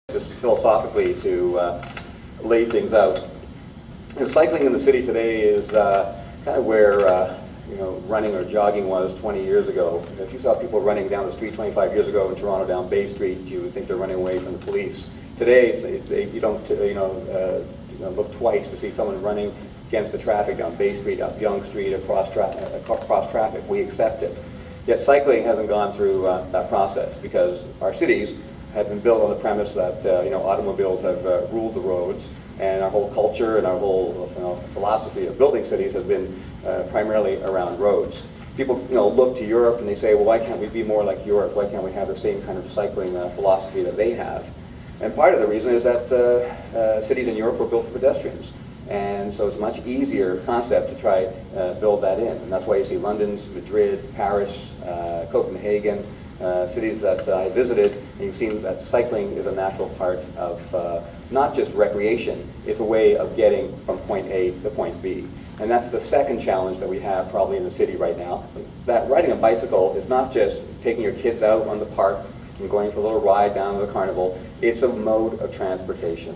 Just philosophically to lay things out. Cycling in the city today is kind of where running or jogging was 20 years ago. If you saw people running down the street 25 years ago in Toronto down Bay Street, you would think they're running away from the police. Today, you don't look twice to see someone running against the traffic down Bay Street, up Yonge Street, across traffic. We accept it. Yet cycling hasn't gone through that process because our cities have been built on the premise that automobiles have ruled the roads, and our whole culture and our whole philosophy of building cities has been primarily around roads. People look to Europe and they say, well, why can't we be more like Europe? Why can't we have the same kind of cycling philosophy that they have? And part of the reason is that cities in Europe were built for pedestrians. And so it's a much easier concept to try build that in. And that's why you see London, Madrid, Paris, Copenhagen, cities that I visited, and you've seen that cycling is a natural part of not just recreation, it's a way of getting from point A to point B. And that's the second challenge that we have probably in the city right now. That riding a bicycle is not just taking your kids out on the park and going for a little ride down to the carnival, it's a mode of transportation.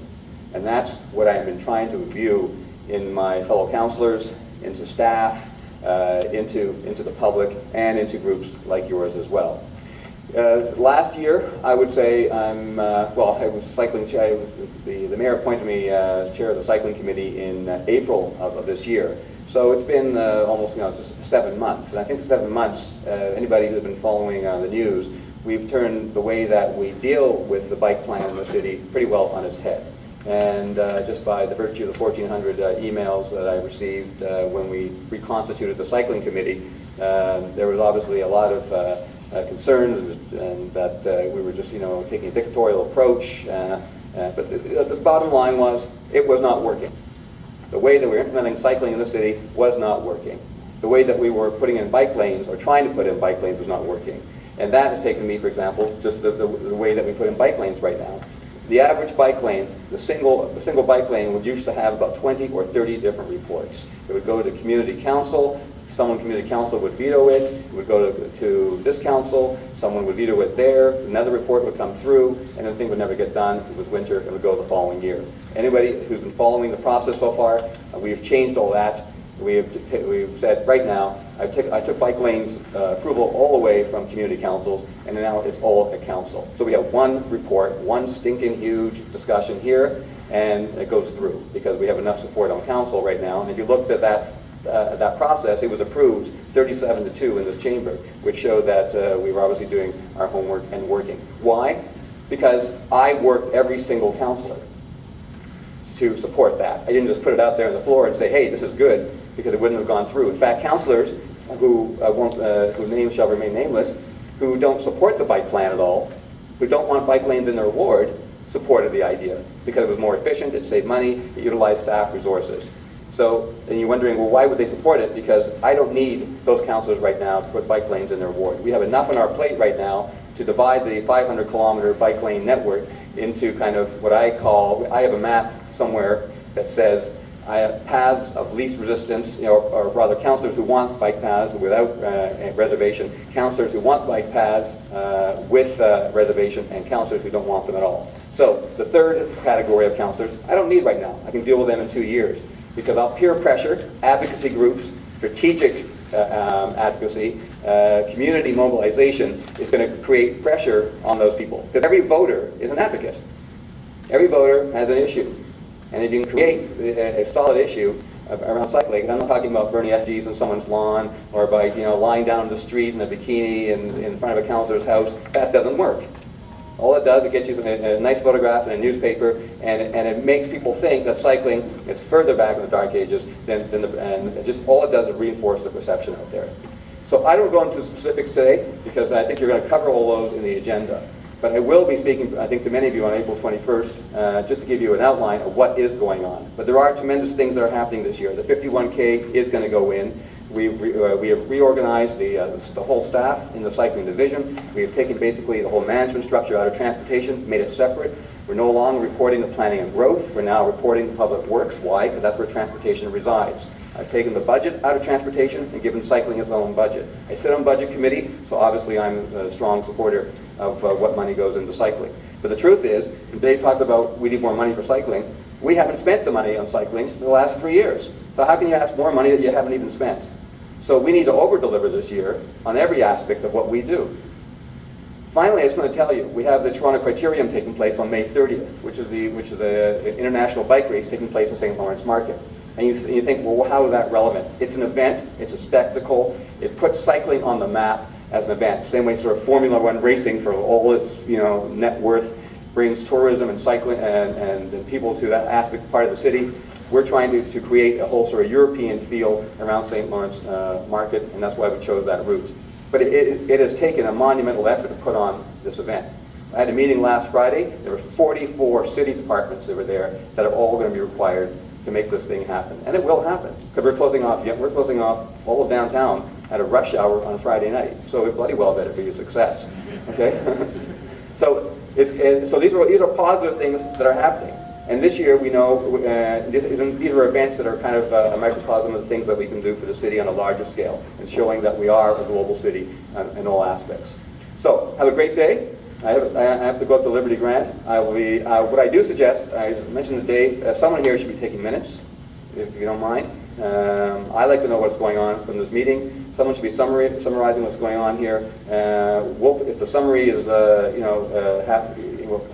And that's what I've been trying to view in my fellow councillors, into staff, into the public, and into groups like yours as well. Last year, I would say I was cycling chair. The mayor appointed me as chair of the cycling committee in April of this year. So it's been almost just 7 months. And I think 7 months, anybody who's been following the news, we've turned the way that we deal with the bike plan in the city pretty well on its head. And just by the virtue of the 1,400 emails that I received when we reconstituted the cycling committee, there was obviously a lot of concern and that we were just taking a dictatorial approach, but the bottom line was it was not working. The way that we were implementing cycling in the city was not working. The way that we were putting in bike lanes or trying to put in bike lanes was not working. And that has taken me, for example, just the way that we put in bike lanes right now. The average bike lane, the single bike lane would used to have about 20 or 30 different reports. It would go to community council. Someone community council would veto it. It would go to this council. Someone would veto it there. Another report would come through, and the thing would never get done. If it was winter, it would go the following year. Anybody who's been following the process so far, we've changed all that. We've said right now, I took bike lanes approval all the way from community councils, and now it's all at council. So we have one report, one stinking huge discussion here, and it goes through because we have enough support on council right now. And if you looked at that process, it was approved 37-2 in this chamber, which showed that we were obviously doing our homework and working. Why? Because I worked every single councillor to support that. I didn't just put it out there on the floor and say, hey, this is good, because it wouldn't have gone through. In fact, councillors whose names shall remain nameless, who don't support the bike plan at all, who don't want bike lanes in their ward, supported the idea because it was more efficient, it saved money, it utilized staff resources. So, and you're wondering, well, why would they support it? Because I don't need those councillors right now to put bike lanes in their ward. We have enough on our plate right now to divide the 500-kilometer bike lane network into kind of what I call, I have a map somewhere that says I have paths of least resistance, or rather councillors who want bike paths without reservation, councillors who want bike paths with reservation, and councillors who don't want them at all. So the third category of councillors, I don't need right now. I can deal with them in 2 years. Because of peer pressure, advocacy groups, strategic advocacy, community mobilization is going to create pressure on those people. Because every voter is an advocate. Every voter has an issue. And if you can create a solid issue around cycling, and I'm not talking about burning effigies on someone's lawn or by lying down the street in a bikini in front of a councillor's house, that doesn't work. All it does, it gets you a nice photograph in a newspaper, and it makes people think that cycling is further back in the dark ages and just all it does is reinforce the perception out there. So I don't go into specifics today because I think you're going to cover all those in the agenda. But I will be speaking, I think, to many of you on April 21st, just to give you an outline of what is going on. But there are tremendous things that are happening this year. The 51K is going to go in. We have reorganized the whole staff in the cycling division. We have taken basically the whole management structure out of transportation, made it separate. We're no longer reporting the planning and growth. We're now reporting the public works. Why? Because that's where transportation resides. I've taken the budget out of transportation and given cycling its own budget. I sit on budget committee, so obviously I'm a strong supporter of what money goes into cycling. But the truth is, when Dave talks about we need more money for cycling, we haven't spent the money on cycling in the last 3 years. So how can you ask more money that you haven't even spent? So we need to over-deliver this year on every aspect of what we do. Finally, I just want to tell you, we have the Toronto Criterium taking place on May 30th, which is the international bike race taking place in St. Lawrence Market. And you think, well, how is that relevant? It's an event, it's a spectacle, it puts cycling on the map as an event. Same way sort of Formula One racing, for all its net worth, brings tourism and cycling and people to that aspect part of the city. We're trying to create a whole sort of European feel around St. Lawrence Market, and that's why we chose that route. But it has taken a monumental effort to put on this event. I had a meeting last Friday. There were 44 city departments that were there that are all going to be required to make this thing happen. And it will happen, because we're closing off all of downtown at a rush hour on Friday night. So it bloody well better be a success. Okay? So these are positive things that are happening. And this year, we know these are events that are kind of a microcosm of the things that we can do for the city on a larger scale, and showing that we are a global city in all aspects. So have a great day. I have to go up to Liberty Grant. What I do suggest, I mentioned to Dave, someone here should be taking minutes, if you don't mind. I like to know what's going on from this meeting. Someone should be summarizing what's going on here. If the summary is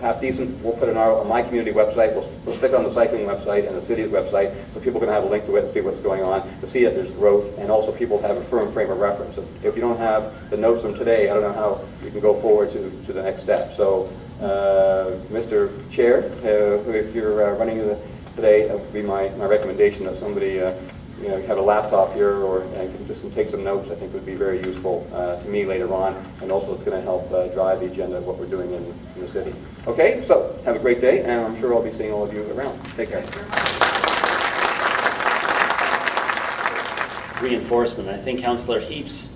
half decent, we'll put it on my community website. We'll stick it on the cycling website and the city's website, so people can have a link to it and see what's going on, to see that there's growth, and also people have a firm frame of reference. If you don't have the notes from today, I don't know how you can go forward to the next step. So, Mr. Chair, if you're running today, that would be my recommendation that somebody have a laptop here, or just take some notes. I think would be very useful to me later on, and also it's going to help drive the agenda of what we're doing in the city. Okay, so have a great day, and I'm sure I'll be seeing all of you around. Take care. Reinforcement. I think Councillor Heaps'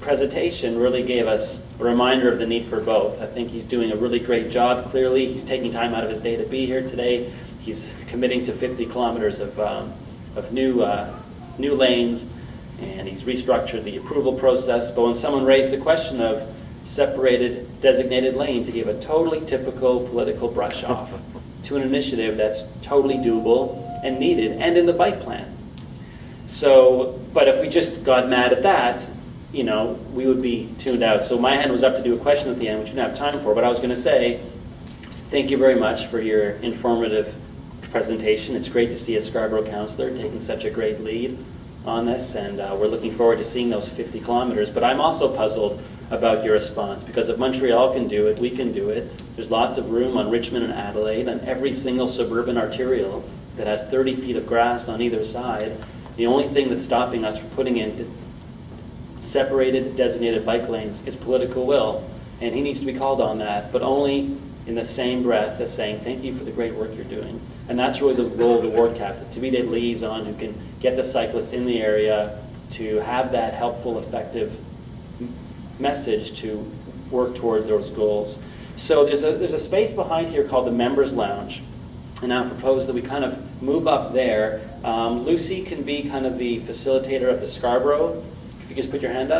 presentation really gave us a reminder of the need for both. I think he's doing a really great job. Clearly, he's taking time out of his day to be here today. He's committing to 50 kilometers of new lanes, and he's restructured the approval process. But when someone raised the question of separated designated lanes, he gave a totally typical political brush off to an initiative that's totally doable and needed, and in the bike plan. So, but if we just got mad at that, we would be tuned out. So my hand was up to do a question at the end, which we didn't have time for, but I was going to say thank you very much for your informative presentation. It's great to see a Scarborough councillor taking such a great lead on this, and we're looking forward to seeing those 50 kilometers. But I'm also puzzled about your response, because if Montreal can do it, we can do it. There's lots of room on Richmond and Adelaide, and every single suburban arterial that has 30 feet of grass on either side. The only thing that's stopping us from putting in separated designated bike lanes is political will, and he needs to be called on that, but only in the same breath as saying thank you for the great work you're doing. And that's really the role of the ward captain, to be that liaison who can get the cyclists in the area, to have that helpful, effective message to work towards those goals. So there's a space behind here called the Members Lounge, and I propose that we kind of move up there. Lucy can be kind of the facilitator of the Scarborough. If you just put your hand up.